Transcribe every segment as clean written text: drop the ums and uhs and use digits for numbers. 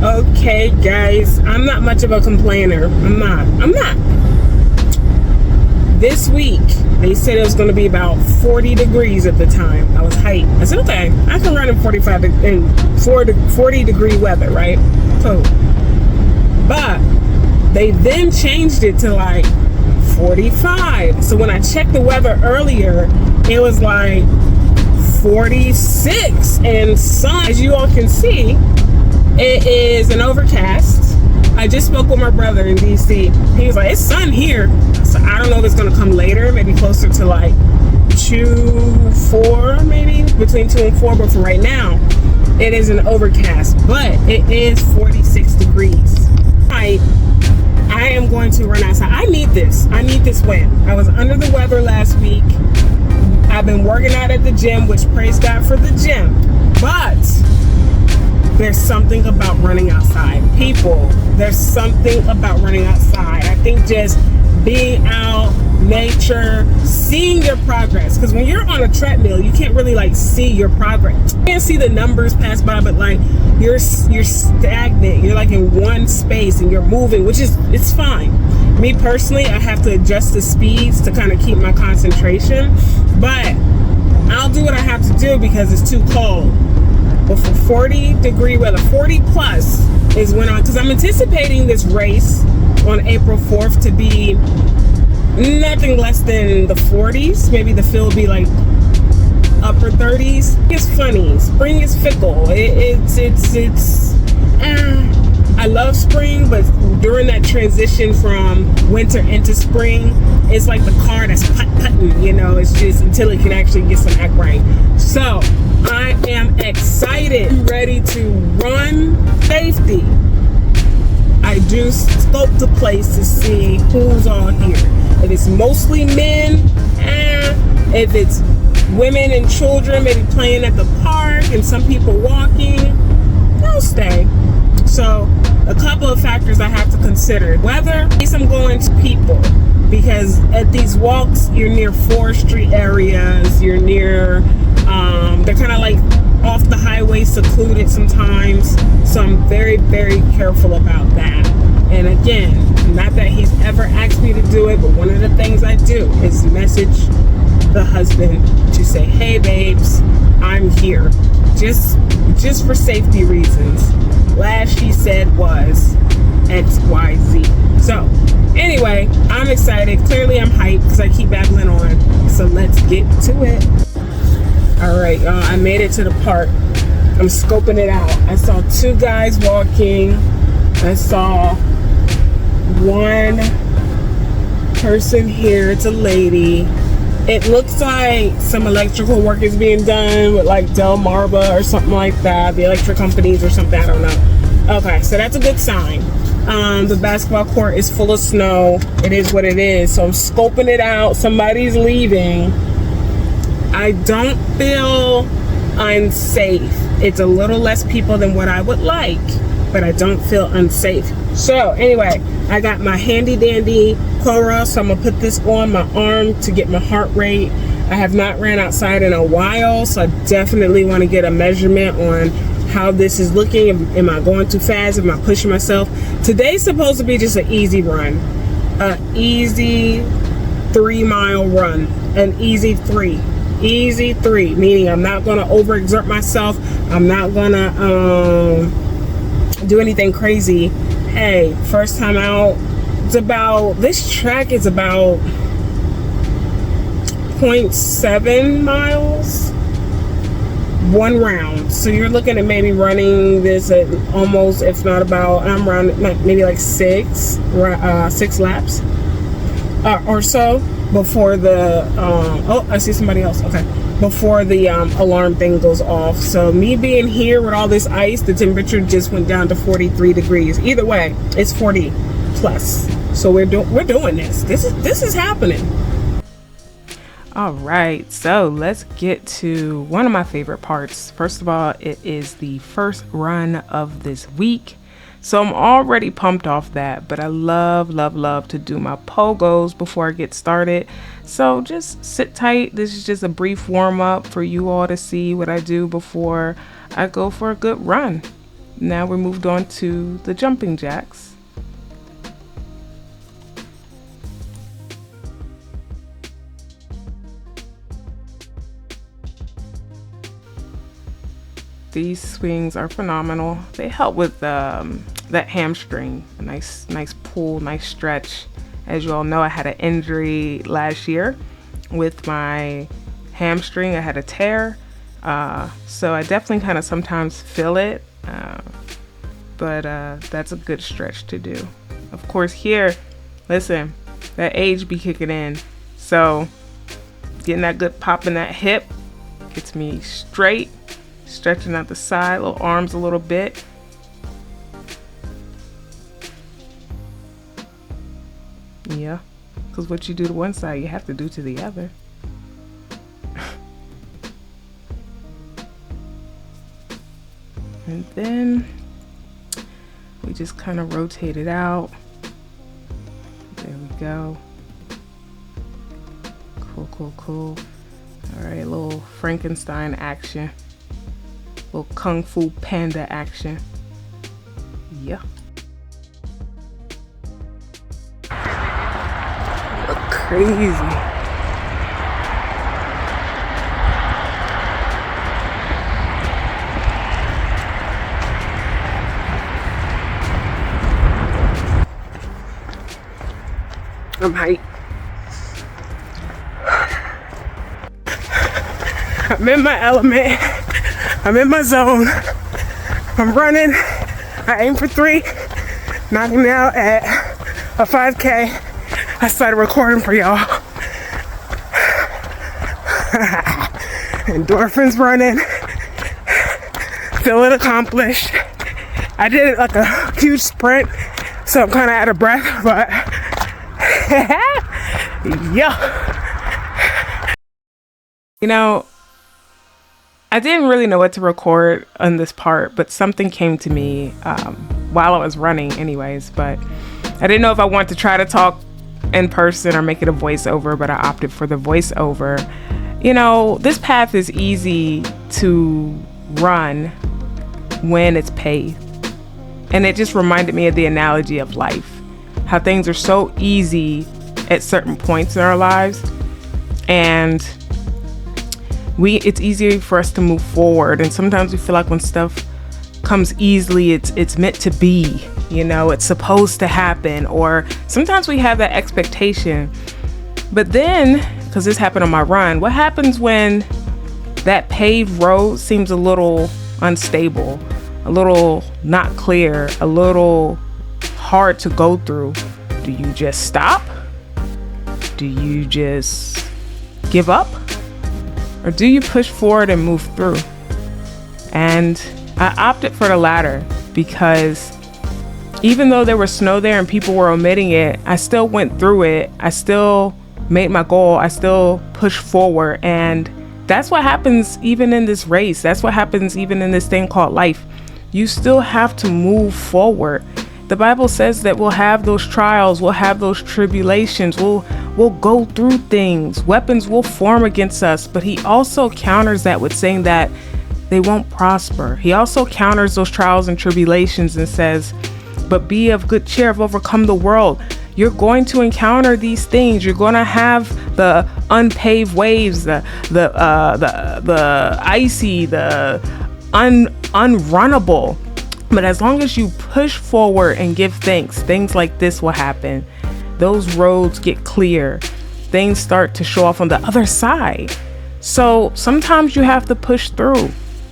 Okay, guys, I'm not much of a complainer. I'm not. This week, they said it was going to be about 40 degrees at the time. I was hyped. I said, okay, I can run in 40 degree weather, right? Cool. But they then changed it to like 45. So when I checked the weather earlier, it was like 46 and sun. As you all can see, it is an overcast. I just spoke with my brother in DC. He was like, it's sun here. So I don't know if it's going to come later, maybe closer to like 2, 4, maybe between 2 and 4. But for right now, it is an overcast, but it is 46 degrees. I am going to run outside. I need this win. I was under the weather last week. I've been working out at the gym, which praise God for the gym. But there's something about running outside. People, there's something about running outside. I think just being out, nature, seeing your progress. Because when you're on a treadmill, you can't really like see your progress. You can't see the numbers pass by, but like you're stagnant. You're like in one space and you're moving, which is, it's fine. Me personally, I have to adjust the speeds to kind of keep my concentration. But I'll do what I have to do because it's too cold. But for 40 degree weather, 40 plus is when because I'm anticipating this race on April 4th to be nothing less than the 40s. Maybe the field will be like upper 30s. It's funny. Spring is fickle. I love spring, but during that transition from winter into spring, it's like the car that's putting, you know, it's just until it can actually get some act right. So I am excited, ready to run safety. I do scope the place to see who's all here. If it's mostly men, if it's women and children maybe playing at the park and some people walking, they'll stay. So a couple of factors I have to consider. Weather, I'm going to people because at these walks you're near forestry areas, you're near they're kind of like off the highway, secluded sometimes, so I'm very, very careful about that. And again, not that he's ever asked me to do it, but one of the things I do is message the husband to say, hey babes, I'm here, just for safety reasons. Last she said was XYZ. So anyway, I'm excited. Clearly I'm hyped because I keep babbling on. So let's get to it. All right, y'all, I made it to the park. I'm scoping it out. I saw 2 guys walking. I saw one person here. It's a lady. It looks like some electrical work is being done with like Delmarva or something like that. The electric companies or something, I don't know. Okay, so that's a good sign. The basketball court is full of snow. It is what it is. So I'm scoping it out. Somebody's leaving. I don't feel unsafe. It's a little less people than what I would like, but I don't feel unsafe. So anyway, I got my handy dandy Quora, so I'm gonna put this on my arm to get my heart rate. I have not ran outside in a while, so I definitely want to get a measurement on how this is looking. Am I going too fast? Am I pushing myself? Today's supposed to be just an easy run, an easy 3-mile run, an easy 3, meaning I'm not going to overexert myself. I'm not going to do anything crazy. Hey, first time out, this track is about 0.7 miles, 1 round. So you're looking at maybe running this at almost, if not about, I'm around maybe like 6 laps or so before the oh, I see somebody else. Okay, before the alarm thing goes off. So me being here with all this ice, the temperature just went down to 43 degrees. Either way, it's 40 plus. So we're doing this. This is happening. All right, so let's get to one of my favorite parts. First of all, it is the first run of this week. So I'm already pumped off that, but I love to do my pogos before I get started. So just sit tight. This is just a brief warm up for you all to see what I do before I go for a good run. Now we moved on to the jumping jacks. These swings are phenomenal. They help with that hamstring. A nice pull, nice stretch. As you all know, I had an injury last year with my hamstring. I had a tear. So I definitely kind of sometimes feel it. But that's a good stretch to do. Of course, here, listen, that age be kicking in. So getting that good pop in that hip gets me straight. Stretching out the side, little arms a little bit. Yeah, because what you do to one side, you have to do to the other. And then we just kind of rotate it out. There we go. Cool. All right, a little Frankenstein action. Little Kung Fu Panda action. Yeah. Look crazy. I'm hyped. I'm in my element. I'm in my zone. I'm running. I aim for 3. Knocking out at a 5K. I started recording for y'all. Endorphins running. Feeling accomplished. I did it like a huge sprint, so I'm kind of out of breath, but yeah. You know, I didn't really know what to record on this part, but something came to me while I was running anyways, but I didn't know if I wanted to try to talk in person or make it a voiceover, but I opted for the voiceover. You know, this path is easy to run when it's paved. And it just reminded me of the analogy of life, how things are so easy at certain points in our lives, and it's easier for us to move forward. And sometimes we feel like when stuff comes easily, it's meant to be, you know, it's supposed to happen, or sometimes we have that expectation. But then, because this happened on my run, what happens when that paved road seems a little unstable, a little not clear, a little hard to go through? Do you just stop? Do you just give up? Or do you push forward and move through? And I opted for the latter, because even though there was snow there and people were omitting it, I still went through it. I still made my goal. I still pushed forward. And that's what happens even in this race. That's what happens even in this thing called life. You still have to move forward. The Bible says that we'll have those trials, we'll have those tribulations, we'll go through things. Weapons will form against us, but he also counters that with saying that they won't prosper. He also counters those trials and tribulations and says, but be of good cheer, I've overcome the world. You're going to encounter these things. You're going to have the unpaved waves, the icy, the unrunnable. But as long as you push forward and give thanks, things like this will happen. Those roads get clear. Things start to show off on the other side. So sometimes you have to push through,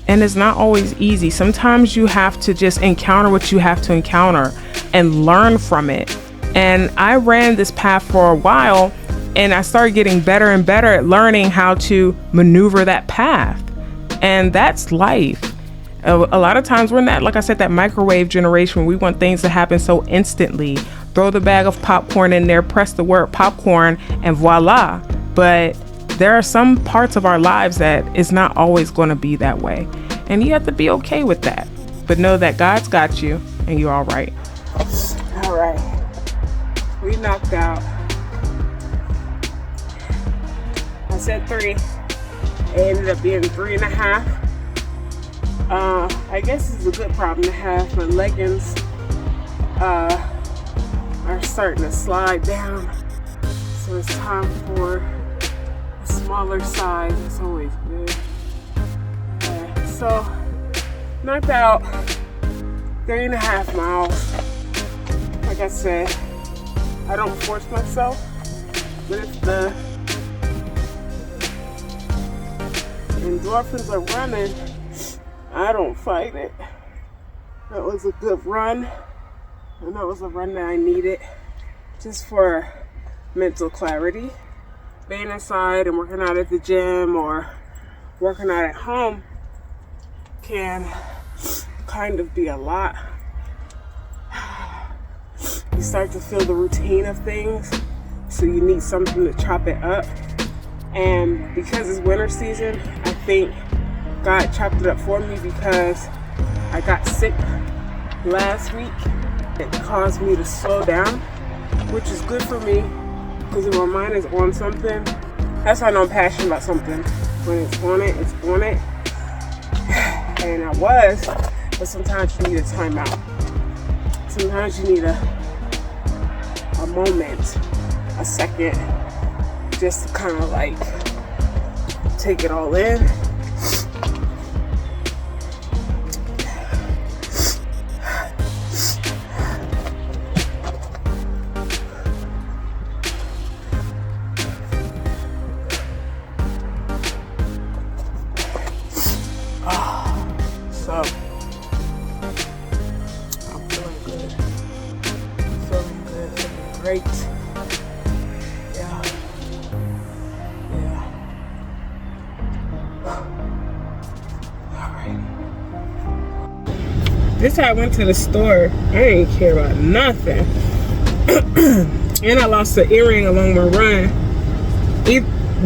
and it's not always easy. Sometimes you have to just encounter what you have to encounter and learn from it. And I ran this path for a while, and I started getting better and better at learning how to maneuver that path. And that's life. A lot of times we're in that, like I said, that microwave generation where we want things to happen so instantly. Throw the bag of popcorn in there, press the word popcorn, and voila. But there are some parts of our lives that is not always going to be that way. And you have to be okay with that. But know that God's got you and you're all right. All right. We knocked out. I said 3. It ended up being 3.5. I guess it's a good problem to have. My leggings are starting to slide down, so it's time for a smaller size. It's always good. Yeah, so knocked out 3.5 miles. Like I said, I don't force myself, but if the endorphins are running, I don't fight it. That was a good run, and that was a run that I needed just for mental clarity. Being inside and working out at the gym or working out at home can kind of be a lot. You start to feel the routine of things, so you need something to chop it up. And because it's winter season, I think God chopped it up for me because I got sick last week. It caused me to slow down, which is good for me because if my mind is on something, that's how I know I'm passionate about something. When it's on it, it's on it. And I was, but sometimes you need a timeout. Sometimes you need a moment, a second, just to kind of like take it all in. So I'm feeling good. Feeling good, feeling great. Yeah. Alright. This time I went to the store. I didn't care about nothing. And I lost the earring along my run.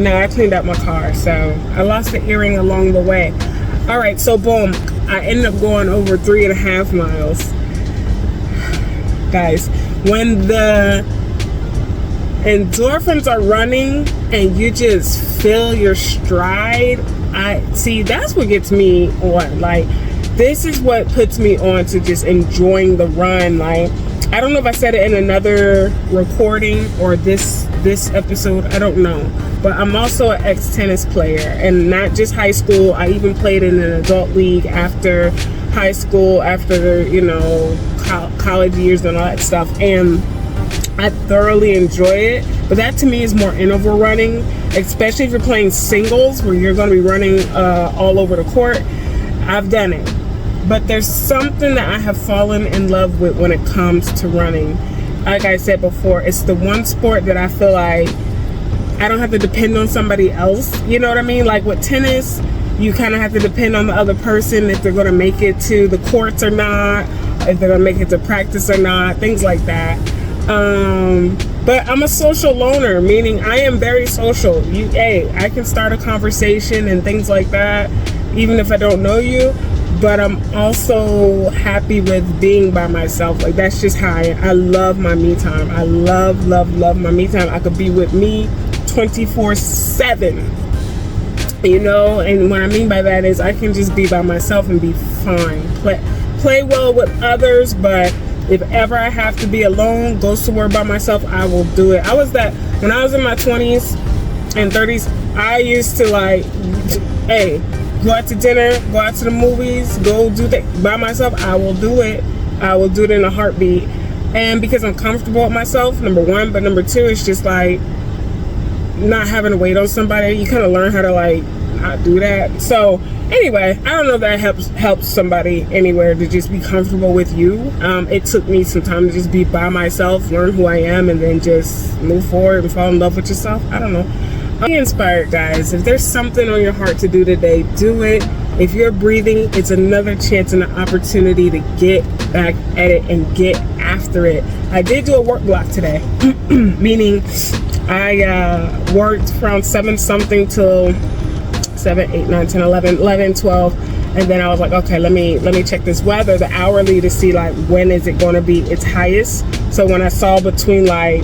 No, I cleaned out my car, so I lost the earring along the way. Alright, so boom. I ended up going over 3.5 miles. Guys, when the endorphins are running and you just feel your stride, that's what gets me on. Like, this is what puts me on to just enjoying the run. Like, I don't know if I said it in another recording or this episode, I don't know, but I'm also an ex-tennis player, and not just high school. I even played in an adult league after high school, after college years and all that stuff, and I thoroughly enjoy it. But that to me is more interval running, especially if you're playing singles where you're going to be running all over the court. I've done it, but there's something that I have fallen in love with when it comes to running. Like I said before, it's the one sport that I feel like I don't have to depend on somebody else. You know what I mean? Like with tennis, you kind of have to depend on the other person if they're going to make it to the courts or not, if they're going to make it to practice or not, things like that. But I'm a social loner, meaning I am very social. I can start a conversation and things like that, even if I don't know you. But I'm also happy with being by myself. Like, that's just how I love my me time. I love my me time. I could be with me 24/7. And what I mean by that is I can just be by myself and be fine. Play well with others, but if ever I have to be alone, go somewhere by myself, I will do it. When I was in my 20s and 30s, I used to go out to dinner, go out to the movies, go do that by myself. I will do it. I will do it in a heartbeat. And because I'm comfortable with myself, number one, but number two, it's just like not having to wait on somebody. You kind of learn how to not do that. So anyway, I don't know if that helps somebody anywhere to just be comfortable with you. It took me some time to just be by myself, learn who I am, and then just move forward and fall in love with yourself. I don't know. Be inspired, guys. If there's something on your heart to do today, do it. If you're breathing, it's another chance and an opportunity to get back at it and get after it. I did do a work block today, meaning I worked from 7-something till 7, 8, 9, 10, 11, 12. And then I was like, okay, let me check this weather, the hourly, to see when is it going to be its highest. So when I saw between 1,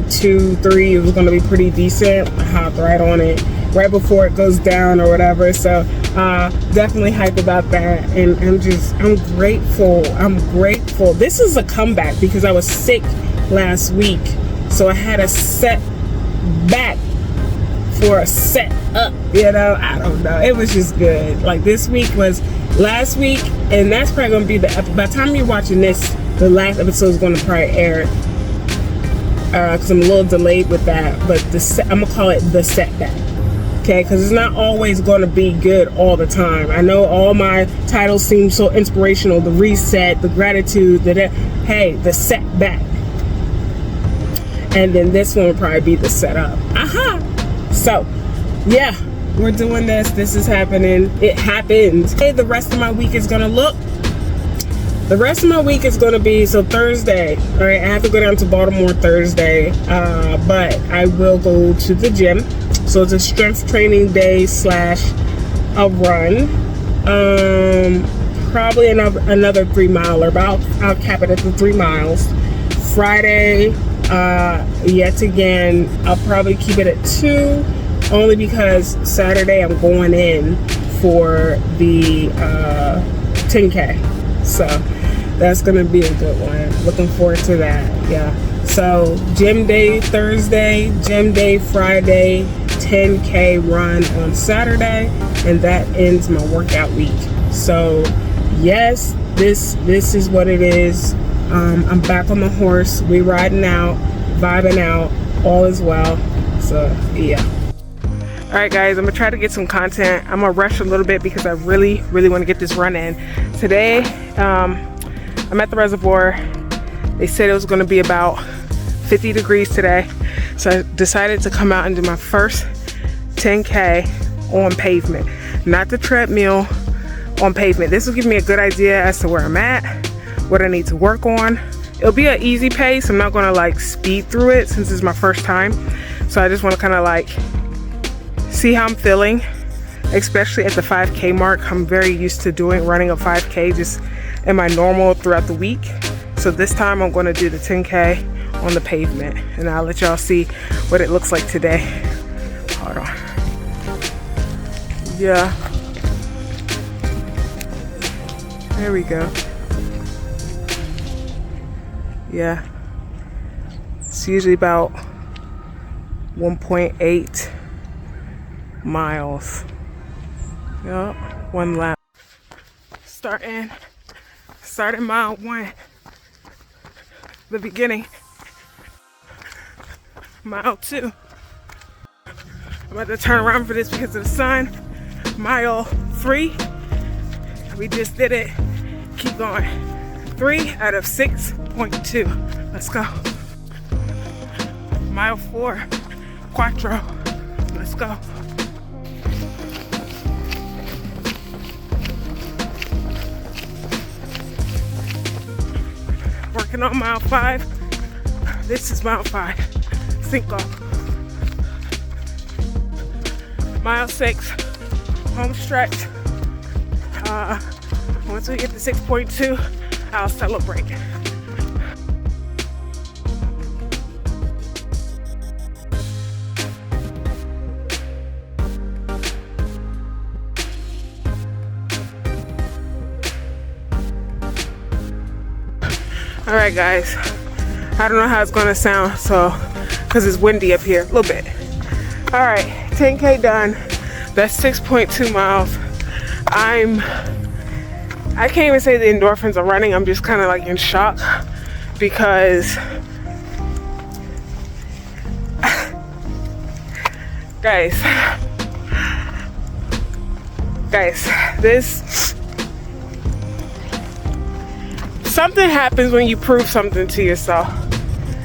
2, 3, it was going to be pretty decent. I hopped right on it. right before it goes down or whatever. So definitely hyped about that, and I'm grateful. This is a comeback because I was sick last week, so I had a set back for a set up, I don't know, it was just good. Like, this week was last week, and that's probably gonna be by the time you're watching this, the last episode is gonna probably air, because I'm a little delayed with that, but I'm gonna call it the setback, okay? Because it's not always gonna be good all the time. I know all my titles seem so inspirational: the reset, the gratitude, hey, the setback, and then this one will probably be the setup. So yeah, we're doing this. This is happening. It happens. Hey, the rest of my week is gonna look. The rest of my week is gonna be, so Thursday. All right, I have to go down to Baltimore Thursday, but I will go to the gym. So it's a strength training day / a run. Probably another 3 miler, but I'll cap it at the 3 miles. Friday, yet again, I'll probably keep it at 2, only because Saturday I'm going in for the 10K. So that's gonna be a good one. Looking forward to that. Yeah. So gym day Thursday, gym day Friday, 10K run on Saturday, and that ends my workout week. So yes, this is what it is. I'm back on the horse. We riding out, vibing out, all is well. So yeah. All right, guys, I'm gonna try to get some content. I'm gonna rush a little bit because I really want to get this run in today. I'm at the reservoir. They said it was gonna be about 50 degrees today, so I decided to come out and do my first 10K on pavement, not the treadmill, on pavement. This will give me a good idea as to where I'm at, what I need to work on. It'll be an easy pace. I'm not gonna like speed through it since it's my first time. So I just wanna kind of like see how I'm feeling, especially at the 5K mark. I'm very used to running a 5K just in my normal throughout the week. So this time I'm gonna do the 10K on the pavement, and I'll let y'all see what it looks like today. Hold on. Yeah. There we go. Yeah. It's usually about 1.8 miles. Yup, 1 lap. Starting mile 1. The beginning. Mile 2. I'm about to turn around for this because of the sun. Mile 3. We just did it. Keep going. 3 out of 6.2. Let's go. Mile 4. Quattro. Let's go. Working on mile 5. This is mile 5. Cinco. Mile 6. Home stretch. Once we get to 6.2, I'll celebrate. All right, guys, I don't know how it's gonna sound, so because it's windy up here a little bit. All right, 10K done. That's 6.2 miles. I can't even say the endorphins are running. I'm just kind of like in shock because guys, this something happens when you prove something to yourself.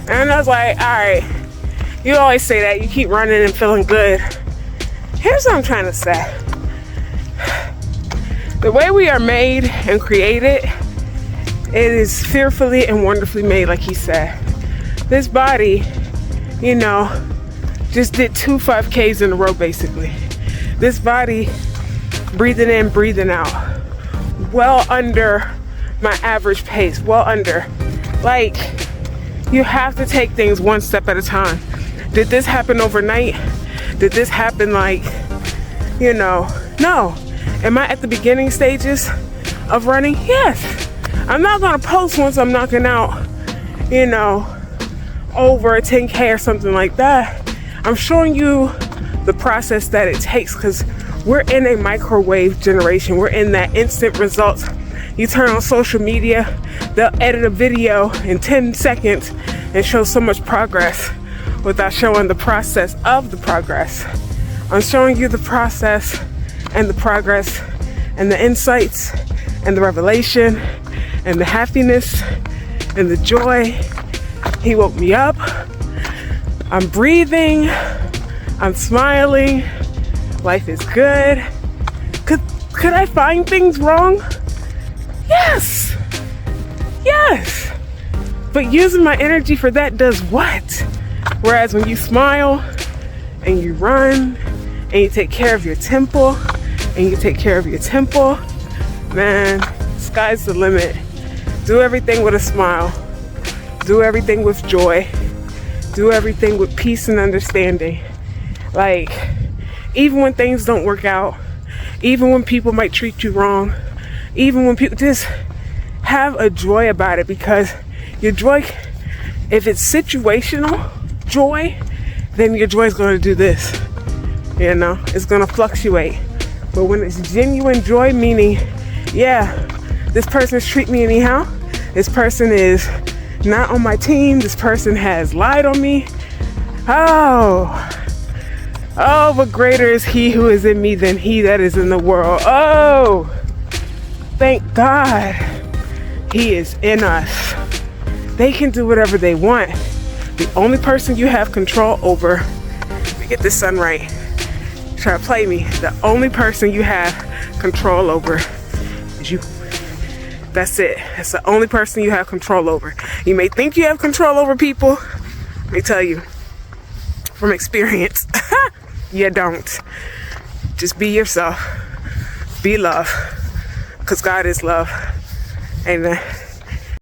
And I was like, all right, you always say that, you keep running and feeling good. Here's what I'm trying to say. The way we are made and created, it is fearfully and wonderfully made, like he said. This body, just did 2 5Ks in a row, basically. This body, breathing in, breathing out, well under my average pace, well under. Like, you have to take things one step at a time. Did this happen overnight? Did this happen like, no. Am I at the beginning stages of running? Yes. I'm not gonna post once I'm knocking out, over a 10K or something like that. I'm showing you the process that it takes, because we're in a microwave generation. We're in that instant results. You turn on social media, they'll edit a video in 10 seconds and show so much progress without showing the process of the progress. I'm showing you the process and the progress and the insights and the revelation and the happiness and the joy. He woke me up. I'm breathing. I'm smiling. Life is good. Could I find things wrong? Yes. But using my energy for that does what? Whereas when you smile and you run and you take care of your temple man, sky's the limit. Do everything with a smile. Do everything with joy. Do everything with peace and understanding. Like, even when things don't work out, even when people might treat you wrong, even when people, just have a joy about it, because your joy, if it's situational joy, then your joy is going to do this. It's going to fluctuate. But when it's genuine joy, meaning, this person's treating me anyhow, this person is not on my team, this person has lied on me. But greater is he who is in me than he that is in the world. Thank God he is in us. They can do whatever they want. The only person you have control over, let me get this sun right, try to play me. The only person you have control over is you. That's it. That's the only person you have control over. You may think you have control over people. Let me tell you from experience, you don't. Just be yourself. Be love. Because God is love. Amen.